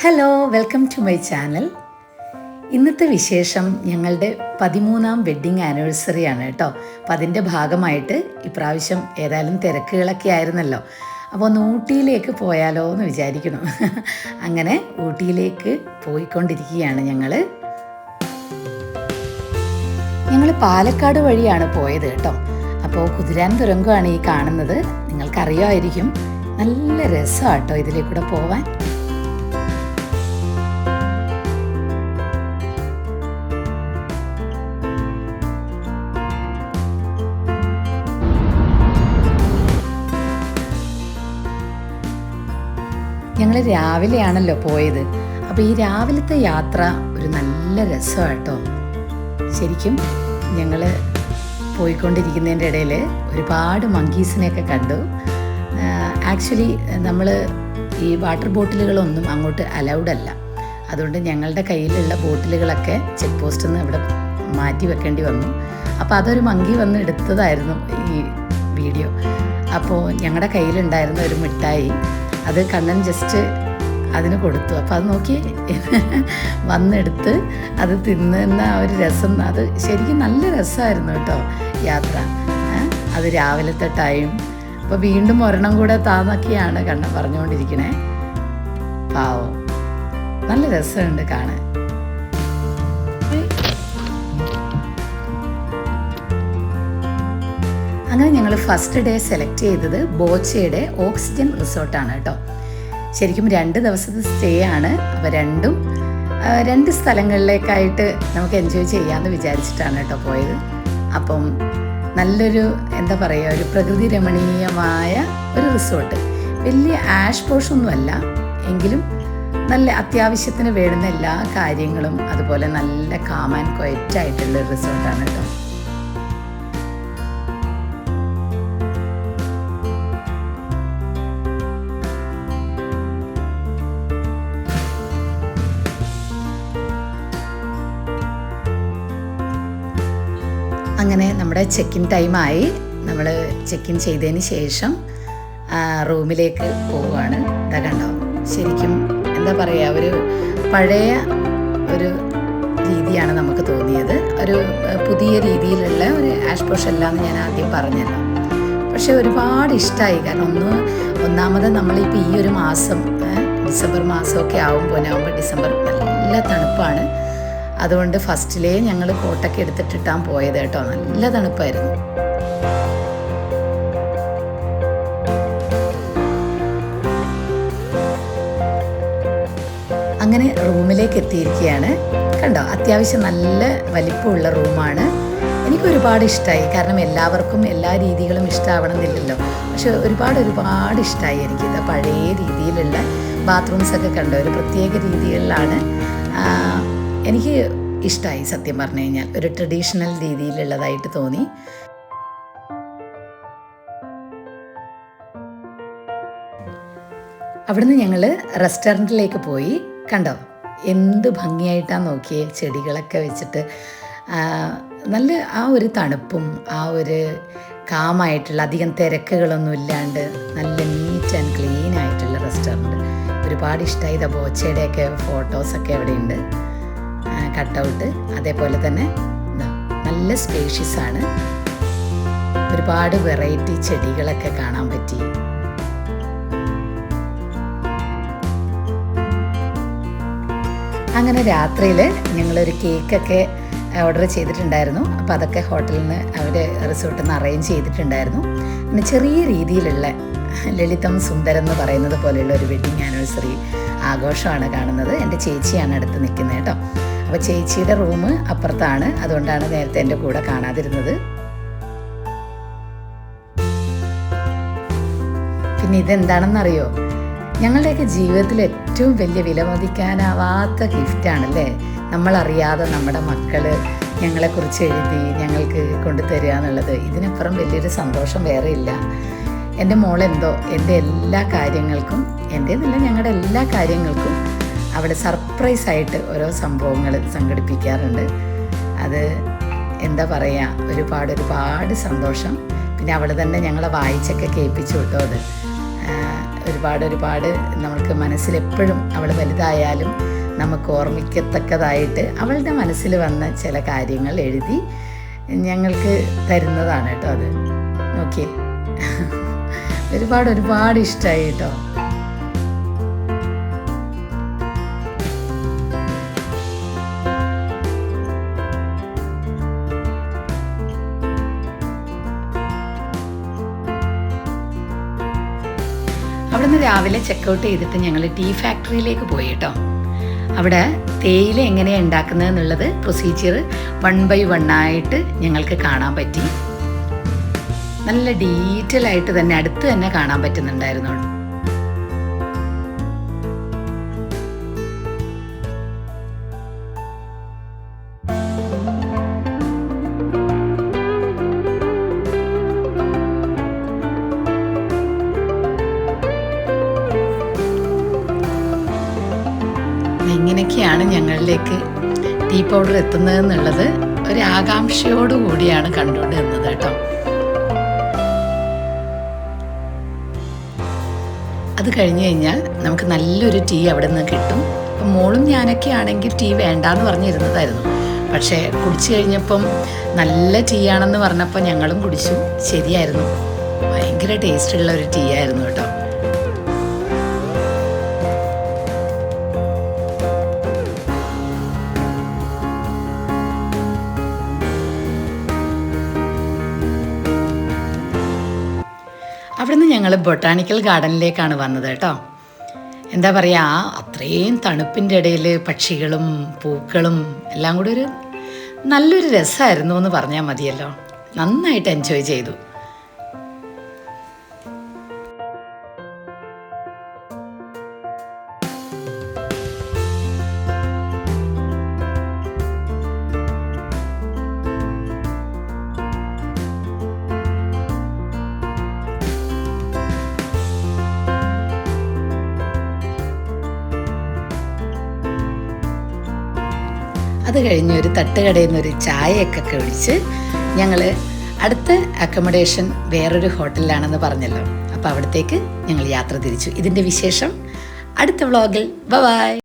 Hello, welcome to my channel. ഇന്നത്തെ വിശേഷം ഞങ്ങളുടെ 13ാം വെഡ്ഡിങ് ആനിവേഴ്സറി ആണ് കേട്ടോ. അപ്പം അതിൻ്റെ ഭാഗമായിട്ട് ഇപ്രാവശ്യം ഏതായാലും തിരക്കുകളൊക്കെ ആയിരുന്നല്ലോ. അപ്പോൾ ഒന്ന് ഊട്ടിയിലേക്ക് പോയാലോ എന്ന് വിചാരിക്കണം. അങ്ങനെ ഊട്ടിയിലേക്ക് പോയിക്കൊണ്ടിരിക്കുകയാണ് ഞങ്ങൾ പാലക്കാട് വഴിയാണ് പോയത് കേട്ടോ. അപ്പോൾ കുതിരാൻ തുരങ്കമാണ് ഈ കാണുന്നത്. നിങ്ങൾക്കറിയാമായിരിക്കും. നല്ല രസമാണ് കേട്ടോ ഇതിലേക്കൂടെ പോവാൻ. ഞങ്ങൾ രാവിലെയാണല്ലോ പോയത്. അപ്പോൾ ഈ രാവിലത്തെ യാത്ര ഒരു നല്ല രസമാണ് കേട്ടോ. ശരിക്കും ഞങ്ങൾ പോയിക്കൊണ്ടിരിക്കുന്നതിൻ്റെ ഇടയിൽ ഒരുപാട് മങ്കീസിനെയൊക്കെ കണ്ടു. ആക്ച്വലി നമ്മൾ ഈ വാട്ടർ ബോട്ടിലുകളൊന്നും അങ്ങോട്ട് അലൗഡ് അല്ല. അതുകൊണ്ട് ഞങ്ങളുടെ കയ്യിലുള്ള ബോട്ടിലുകളൊക്കെ ചെക്ക് പോസ്റ്റിൽ നിന്ന് ഇവിടെ മാറ്റി വെക്കേണ്ടി വന്നു. അപ്പോൾ അതൊരു മങ്കി വന്ന് എടുത്തതായിരുന്നു ഈ വീഡിയോ. അപ്പോൾ ഞങ്ങളുടെ കയ്യിലുണ്ടായിരുന്ന ഒരു മിഠായി അത് കണ്ണൻ ജസ്റ്റ് അതിന് കൊടുത്തു. അപ്പോൾ അത് നോക്കി വന്നെടുത്ത് അത് തിന്നുന്ന ആ ഒരു രസം, അത് ശരിക്കും നല്ല രസമായിരുന്നു കേട്ടോ യാത്ര. അത് രാവിലത്തെ ടൈം. അപ്പോൾ വീണ്ടും ഒരെണ്ണം കൂടെ താന്നൊക്കെയാണ് കണ്ണൻ പറഞ്ഞുകൊണ്ടിരിക്കണേ. പാവം, നല്ല രസമുണ്ട് കാണാൻ. അങ്ങനെ ഞങ്ങൾ ഫസ്റ്റ് ഡേ സെലക്ട് ചെയ്തത് ബോച്ചയുടെ ഓക്സിജൻ റിസോർട്ടാണ് കേട്ടോ. ശരിക്കും 2 ദിവസത്തെ സ്റ്റേ ആണ്. അപ്പോൾ രണ്ട് സ്ഥലങ്ങളിലേക്കായിട്ട് നമുക്ക് എൻജോയ് ചെയ്യാമെന്ന് വിചാരിച്ചിട്ടാണ് കേട്ടോ പോയത്. അപ്പം നല്ലൊരു എന്താ പറയുക, ഒരു പ്രകൃതി രമണീയമായ ഒരു റിസോർട്ട്. വലിയ ആഷ് പോഷൊന്നുമല്ല, എങ്കിലും നല്ല അത്യാവശ്യത്തിന് വേണ്ടുന്ന എല്ലാ കാര്യങ്ങളും, അതുപോലെ നല്ല കാം ആൻഡ് ക്വയറ്റ് ആയിട്ടുള്ളൊരു റിസോർട്ടാണ് കേട്ടോ. അങ്ങനെ നമ്മുടെ ചെക്ക് ഇൻ ടൈമായി. നമ്മൾ ചെക്ക് ഇൻ ചെയ്തതിന് ശേഷം റൂമിലേക്ക് പോവുകയാണ്. ഇതാ കണ്ടോ, ശരിക്കും എന്താ പറയുക, ഒരു പഴയ ഒരു രീതിയാണ് നമുക്ക് തോന്നിയത്. ഒരു പുതിയ രീതിയിലുള്ള ഒരു ആഷ് പോഷ് അല്ല എന്ന് ഞാൻ ആദ്യം പറഞ്ഞല്ലോ. പക്ഷെ ഒരുപാട് ഇഷ്ടമായി. കാരണം ഒന്നാമത് നമ്മളിപ്പോൾ ഈ ഒരു മാസം ഡിസംബർ മാസമൊക്കെ ആവുമ്പോൾ, നവംബർ ഡിസംബർ നല്ല തണുപ്പാണ്. അതുകൊണ്ട് ഫസ്റ്റിലേ ഞങ്ങൾ കോട്ടൊക്കെ എടുത്തിട്ടിട്ടാണ് പോയത് കേട്ടോ. നല്ല തണുപ്പായിരുന്നു. അങ്ങനെ റൂമിലേക്ക് എത്തിയിരിക്കുകയാണ്. കണ്ടോ, അത്യാവശ്യം നല്ല വലിപ്പമുള്ള റൂമാണ്. എനിക്ക് ഒരുപാട് ഇഷ്ടമായി. കാരണം എല്ലാവർക്കും എല്ലാ രീതികളും ഇഷ്ടമാവണമെന്നില്ലല്ലോ. പക്ഷെ ഒരുപാട് ഇഷ്ടമായി എനിക്കിത്. പഴയ രീതിയിലുള്ള ബാത്റൂംസൊക്കെ കണ്ടോ, ഒരു പ്രത്യേക രീതികളിലാണ്. എനിക്ക് ഇഷ്ടമായി സത്യം പറഞ്ഞു കഴിഞ്ഞാൽ. ഒരു ട്രഡീഷണൽ രീതിയിലുള്ളതായിട്ട് തോന്നി. അവിടുന്ന് ഞങ്ങൾ റെസ്റ്റോറൻറ്റിലേക്ക് പോയി. കണ്ടോ, എന്ത് ഭംഗിയായിട്ടാണ് നോക്കിയേ, ചെടികളൊക്കെ വെച്ചിട്ട്. നല്ല ആ ഒരു തണുപ്പും ആ ഒരു കാമായിട്ടുള്ള, അധികം തിരക്കുകളൊന്നും ഇല്ലാണ്ട് നല്ല നീറ്റ് ആൻഡ് ക്ലീൻ ആയിട്ടുള്ള റെസ്റ്റോറൻറ്റ്. ഒരുപാട് ഇഷ്ടമായി. ഇതാ ബോച്ചയുടെയൊക്കെ ഫോട്ടോസൊക്കെ അവിടെയുണ്ട്, കട്ടൗട്ട്. അതേപോലെ തന്നെ നല്ല സ്പേഷ്യസ് ആണ്. ഒരുപാട് വെറൈറ്റി ചെടികളൊക്കെ കാണാൻ പറ്റി. അങ്ങനെ രാത്രിയിൽ ഞങ്ങളൊരു കേക്കൊക്കെ ഓർഡർ ചെയ്തിട്ടുണ്ടായിരുന്നു. അപ്പോൾ അതൊക്കെ ഹോട്ടലിൽ നിന്ന്, അവർ റിസോർട്ടിൽ നിന്ന് അറേഞ്ച് ചെയ്തിട്ടുണ്ടായിരുന്നു. പിന്നെ ചെറിയ രീതിയിലുള്ള ലളിതം സുന്ദരം എന്ന് പറയുന്നത് പോലെയുള്ള ഒരു വെഡ്ഡിങ് ആനിവേഴ്സറി ആഘോഷമാണ് കാണുന്നത്. എൻ്റെ ചേച്ചിയാണ് അടുത്ത് നിൽക്കുന്നത് കേട്ടോ. അപ്പോൾ ചേച്ചിയുടെ റൂം അപ്പുറത്താണ്. അതുകൊണ്ടാണ് നേരത്തെ എൻ്റെ കൂടെ കാണാതിരുന്നത്. പിന്നെ ഇതെന്താണെന്നറിയോ, ഞങ്ങളുടെയൊക്കെ ജീവിതത്തിൽ ഏറ്റവും വലിയ വിലമതിക്കാനാവാത്ത ഗിഫ്റ്റാണല്ലേ. നമ്മളറിയാതെ നമ്മുടെ മക്കൾ ഞങ്ങളെക്കുറിച്ച് എഴുതി ഞങ്ങൾക്ക് കൊണ്ടുതരിക എന്നുള്ളത്. ഇതിനപ്പുറം വലിയൊരു സന്തോഷം വേറെ ഇല്ല. എൻ്റെ മോളെന്തോ എൻ്റെ എല്ലാ കാര്യങ്ങൾക്കും, എൻ്റേതല്ല ഞങ്ങളുടെ എല്ലാ കാര്യങ്ങൾക്കും അവിടെ സർപ്രൈസായിട്ട് ഓരോ സംഭവങ്ങൾ സംഘടിപ്പിക്കാറുണ്ട്. അത് എന്താ പറയുക, ഒരുപാട് സന്തോഷം. പിന്നെ അവൾ തന്നെ ഞങ്ങളെ വായിച്ചൊക്കെ കേൾപ്പിച്ചു കേട്ടോ. അത് ഒരുപാട് നമുക്ക് മനസ്സിലെപ്പോഴും അവൾ വലുതായാലും നമുക്ക് ഓർമ്മിക്കത്തക്കതായിട്ട് അവളുടെ മനസ്സിൽ വന്ന ചില കാര്യങ്ങൾ എഴുതി ഞങ്ങൾക്ക് തരുന്നതാണ് കേട്ടോ. അത് നോക്കിയേ, ഒരുപാട് ഇഷ്ടമായി കേട്ടോ. അവിടെ നിന്ന് രാവിലെ ചെക്കൗട്ട് ചെയ്തിട്ട് ഞങ്ങൾ ടീ ഫാക്ടറിയിലേക്ക് പോയി കേട്ടോ. അവിടെ തേയില എങ്ങനെയാണ് ഉണ്ടാക്കുന്നത് എന്നുള്ളത് പ്രൊസീജിയർ 1 by 1 ആയിട്ട് ഞങ്ങൾക്ക് കാണാൻ പറ്റി. നല്ല ഡീറ്റെയിൽ ആയിട്ട് തന്നെ അടുത്ത് തന്നെ കാണാൻ പറ്റുന്നുണ്ടായിരുന്നു. ഇങ്ങനെയൊക്കെയാണ് ഞങ്ങളിലേക്ക് ടീ പൗഡർ എത്തുന്നതെന്നുള്ളത് ഒരു ആകാംക്ഷയോടുകൂടിയാണ് കണ്ടുകൊണ്ട് നിന്നത് കേട്ടോ. അത് കഴിഞ്ഞ് കഴിഞ്ഞാൽ നമുക്ക് നല്ലൊരു ടീ അവിടെ നിന്ന് കിട്ടും. അപ്പം മോളും ഞാനൊക്കെ ആണെങ്കിൽ ടീ വേണ്ടാന്ന് പറഞ്ഞിരുന്നതായിരുന്നു. പക്ഷേ കുടിച്ചു കഴിഞ്ഞപ്പം നല്ല ടീ ആണെന്ന് പറഞ്ഞപ്പോൾ ഞങ്ങളും കുടിച്ചു. ശരിയായിരുന്നു, ഭയങ്കര ടേസ്റ്റുള്ള ഒരു ടീ ആയിരുന്നു കേട്ടോ. അവിടുന്ന് ഞങ്ങൾ ബൊട്ടാണിക്കൽ ഗാർഡനിലേക്കാണ് വന്നത് കേട്ടോ. എന്താ പറയുക, അത്രയും തണുപ്പിൻ്റെ ഇടയിൽ പക്ഷികളും പൂക്കളും എല്ലാം കൂടി ഒരു നല്ലൊരു രസമായിരുന്നു എന്ന് പറഞ്ഞാൽ മതിയല്ലോ. നന്നായിട്ട് എൻജോയ് ചെയ്തു. അത് കഴിഞ്ഞ് ഒരു തട്ടുകടയിൽ നിന്ന് ഒരു ചായയൊക്കെ കുടിച്ച് ഞങ്ങൾ അടുത്ത അക്കോമഡേഷൻ വേറൊരു ഹോട്ടലിലാണെന്ന് പറഞ്ഞല്ലോ. അപ്പോൾ അവിടത്തേക്ക് ഞങ്ങൾ യാത്ര തിരിച്ചു. ഇതിൻ്റെ വിശേഷം അടുത്ത വ്ളോഗിൽ. ബൈ.